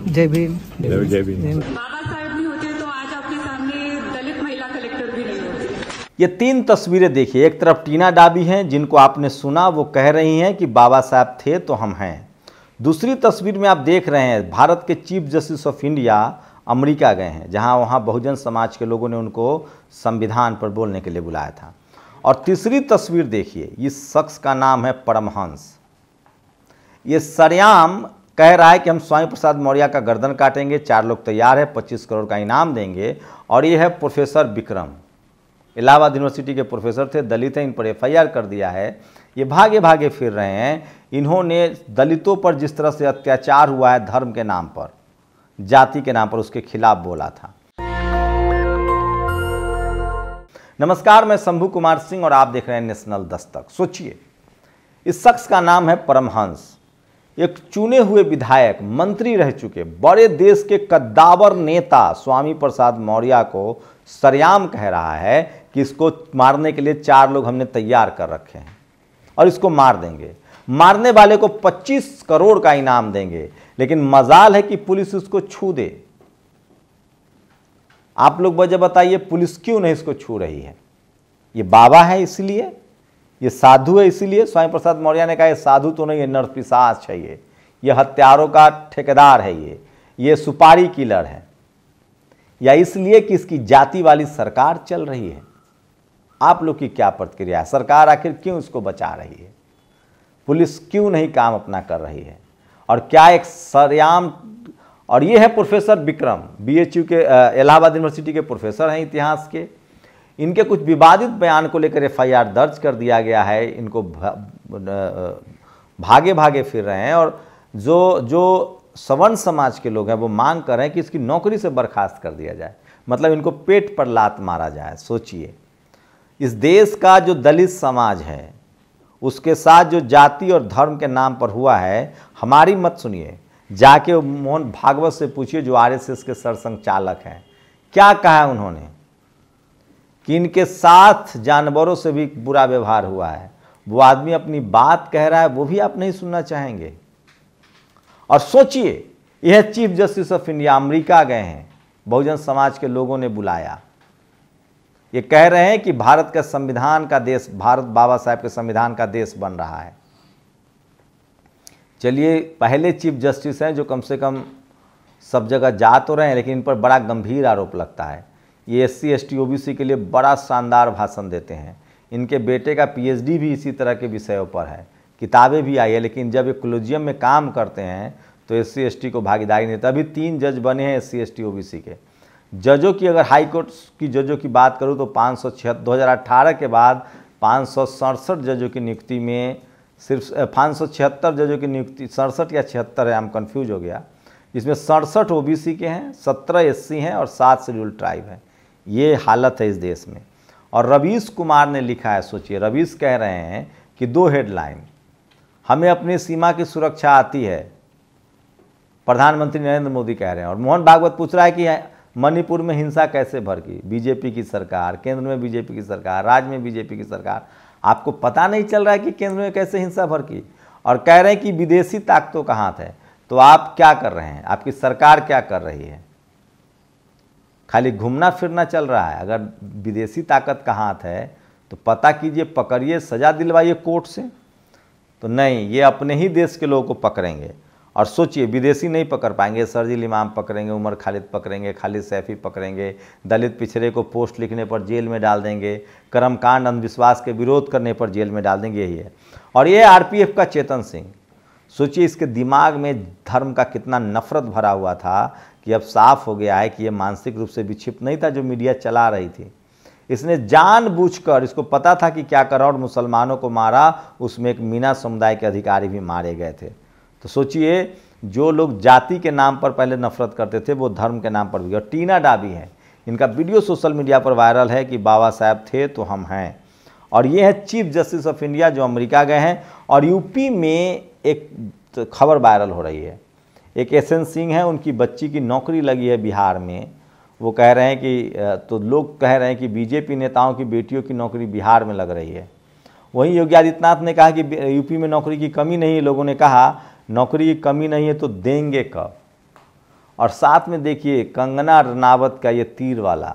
जय भीम। जय भीम। बाबा साहेब नहीं होते तो आज आपके सामने दलित महिला कलेक्टर भी नहीं होती। ये तीन तस्वीरें देखिए। एक तरफ टीना डाबी हैं जिनको आपने सुना, वो कह रही हैं कि बाबा साहब थे तो हम हैं। दूसरी तस्वीर में आप देख रहे हैं भारत के chief justice of India America गए हैं, जहां वहां बहुजन समाज के लोगों ने उनको संविधान पर बोलने के लिए बुलाया था। और तीसरी तस्वीर देखिए, इस शख्स का नाम है परमहंस। ये सरेआम कह रहा है कि हम स्वामी प्रसाद मौर्य का गर्दन काटेंगे, 4 लोग तैयार है, 25 करोड़ का इनाम देंगे। और ये है प्रोफेसर विक्रम, इलाहाबाद यूनिवर्सिटी के प्रोफेसर थे, दलित हैं, इन पर FIR कर दिया है। ये भागे भागे फिर रहे हैं। इन्होंने दलितों पर जिस तरह से अत्याचार हुआ है धर्म के नाम पर, जाति के नाम पर, उसके खिलाफ बोला था। नमस्कार, मैं शंभू कुमार सिंह और आप देख रहे हैं नेशनल दस्तक। सोचिए, इस शख्स का नाम है परमहंस, एक चुने हुए विधायक, मंत्री रह चुके, बड़े देश के कद्दावर नेता स्वामी प्रसाद मौर्य को सरेआम कह रहा है कि इसको मारने के लिए 4 लोग हमने तैयार कर रखे हैं और इसको मार देंगे। मारने वाले को 25 करोड़ का इनाम देंगे, लेकिन मजाल है कि पुलिस उसको छू दे। आप लोग वजह बताइए, पुलिस क्यों नहीं इसको छू रही है? ये बाबा है इसलिए, ये साधु है इसीलिए? स्वामी प्रसाद मौर्य ने कहा ये साधु तो नहीं, ये नरपिशाच है, ये हत्यारों का ठेकेदार है, ये सुपारी किलर है। या इसलिए कि इसकी जाति वाली सरकार चल रही है? आप लोग की क्या प्रतिक्रिया है? सरकार आखिर क्यों इसको बचा रही है? पुलिस क्यों नहीं काम अपना कर रही है? और क्या एक सरेआम। और ये है प्रोफेसर विक्रम, BHU के इलाहाबाद यूनिवर्सिटी के प्रोफेसर हैं इतिहास के। इनके कुछ विवादित बयान को लेकर FIR दर्ज कर दिया गया है। इनको भागे भागे फिर रहे हैं और जो सवर्ण समाज के लोग हैं वो मांग कर रहे हैं कि इसकी नौकरी से बर्खास्त कर दिया जाए, मतलब इनको पेट पर लात मारा जाए। सोचिए, इस देश का जो दलित समाज है उसके साथ जो जाति और धर्म के नाम पर हुआ है, हमारी मत सुनिए, जाके मोहन भागवत से पूछिए जो RSS के सरसंघचालक हैं, क्या कहा है उन्होंने कि इनके साथ जानवरों से भी बुरा व्यवहार हुआ है। वो आदमी अपनी बात कह रहा है, वो भी आप नहीं सुनना चाहेंगे। और सोचिए, यह chief justice of India America गए हैं, बहुजन समाज के लोगों ने बुलाया। ये कह रहे हैं कि भारत का संविधान का देश, भारत बाबा साहब के संविधान का देश बन रहा है। चलिए, पहले चीफ जस्टिस हैं जो कम से कम सब जगह जा तो रहे हैं, लेकिन इन पर बड़ा गंभीर आरोप लगता है। ये SC ST OBC के लिए बड़ा शानदार भाषण देते हैं। इनके बेटे का PhD भी इसी तरह के विषयों पर है, किताबें भी आई है, लेकिन जब ये कोलिजियम में काम करते हैं तो SC ST को भागीदारी नहीं। तभी 3 जज बने हैं SC ST OBC के। जजों की अगर हाई कोर्ट की जजों की बात करूं तो 2018 के बाद 567 जजों की नियुक्ति में सिर्फ 576 जजों की नियुक्ति, 67 या 76 है, हम कंफ्यूज हो गया, जिसमें 67 OBC के हैं, 17 SC हैं और 7 शेड्यूल ट्राइब हैं। ये हालत है इस देश में। और रवीश कुमार ने लिखा है, सोचिए, रवीश कह रहे हैं कि 2 हेडलाइन, हमें अपनी सीमा की सुरक्षा आती है, प्रधानमंत्री नरेंद्र मोदी कह रहे हैं। और मोहन भागवत पूछ रहा है कि मणिपुर में हिंसा कैसे भड़की? BJP की सरकार, केंद्र में BJP की सरकार, राज्य में BJP की सरकार, आपको पता नहीं चल रहा है कि केंद्र में कैसे हिंसा भड़की? और कह रहे हैं कि विदेशी ताकतों का हाथ है। तो आप क्या कर रहे हैं? आपकी सरकार क्या कर रही है? खाली घूमना फिरना चल रहा है। अगर विदेशी ताकत का हाथ है तो पता कीजिए, पकड़िए, सजा दिलवाइए कोर्ट से। तो नहीं, ये अपने ही देश के लोगों को पकड़ेंगे। और सोचिए, विदेशी नहीं पकड़ पाएंगे, शरजील इमाम पकड़ेंगे, उमर खालिद पकड़ेंगे, खालिद सैफी पकड़ेंगे, दलित पिछड़े को पोस्ट लिखने पर जेल में डाल देंगे, कर्मकांड अंधविश्वास के विरोध करने पर जेल में डाल देंगे, यही है। और ये RPF का चेतन सिंह, सोचिए इसके दिमाग में धर्म का कितना नफरत भरा हुआ था कि अब साफ हो गया है कि ये मानसिक रूप से विक्षिप्त नहीं था जो मीडिया चला रही थी। इसने जानबूझकर, इसको पता था कि क्या करोड़ मुसलमानों को मारा, उसमें एक मीना समुदाय के अधिकारी भी मारे गए थे। तो सोचिए, जो लोग जाति के नाम पर पहले नफरत करते थे वो धर्म के नाम पर भी। और टीना डाबी है, इनका वीडियो सोशल मीडिया पर वायरल है कि बाबा साहब थे तो हम हैं। और ये है चीफ जस्टिस ऑफ इंडिया जो अमेरिका गए हैं। और यूपी में एक खबर वायरल हो रही है, एक SN सिंह है, उनकी बच्ची की नौकरी लगी है बिहार में। वो कह रहे हैं कि तो लोग कह रहे हैं कि BJP नेताओं की बेटियों की नौकरी बिहार में लग रही है। वहीं योगी आदित्यनाथ ने कहा कि यूपी में नौकरी की कमी नहीं है। लोगों ने कहा नौकरी की कमी नहीं है तो देंगे कब? और साथ में देखिए कंगना रनावत का ये तीर वाला,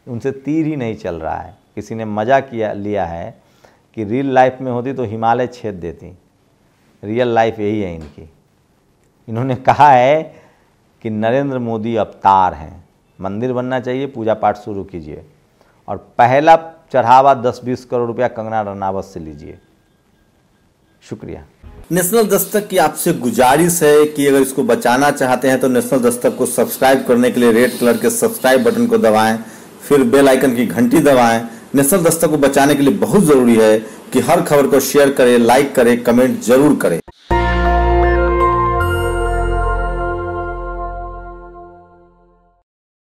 उनसे तीर ही नहीं चल रहा है। किसी ने मज़ा लिया है कि रियल लाइफ में होती तो हिमालय छेद देती। रियल लाइफ यही है इनकी। इन्होंने कहा है कि नरेंद्र मोदी अवतार हैं, मंदिर बनना चाहिए, पूजा पाठ शुरू कीजिए और पहला चढ़ावा 10-20 करोड़ रुपया कंगना रनावत से लीजिए। शुक्रिया। नेशनल दस्तक की आपसे गुजारिश है कि अगर इसको बचाना चाहते हैं तो नेशनल दस्तक को सब्सक्राइब करने के लिए रेड कलर के सब्सक्राइब बटन को दबाएं, फिर बेल आइकन की घंटी दबाएं। नेशनल दस्तक को बचाने के लिए बहुत जरूरी है कि हर खबर को शेयर करें, लाइक करें, कमेंट जरूर करें।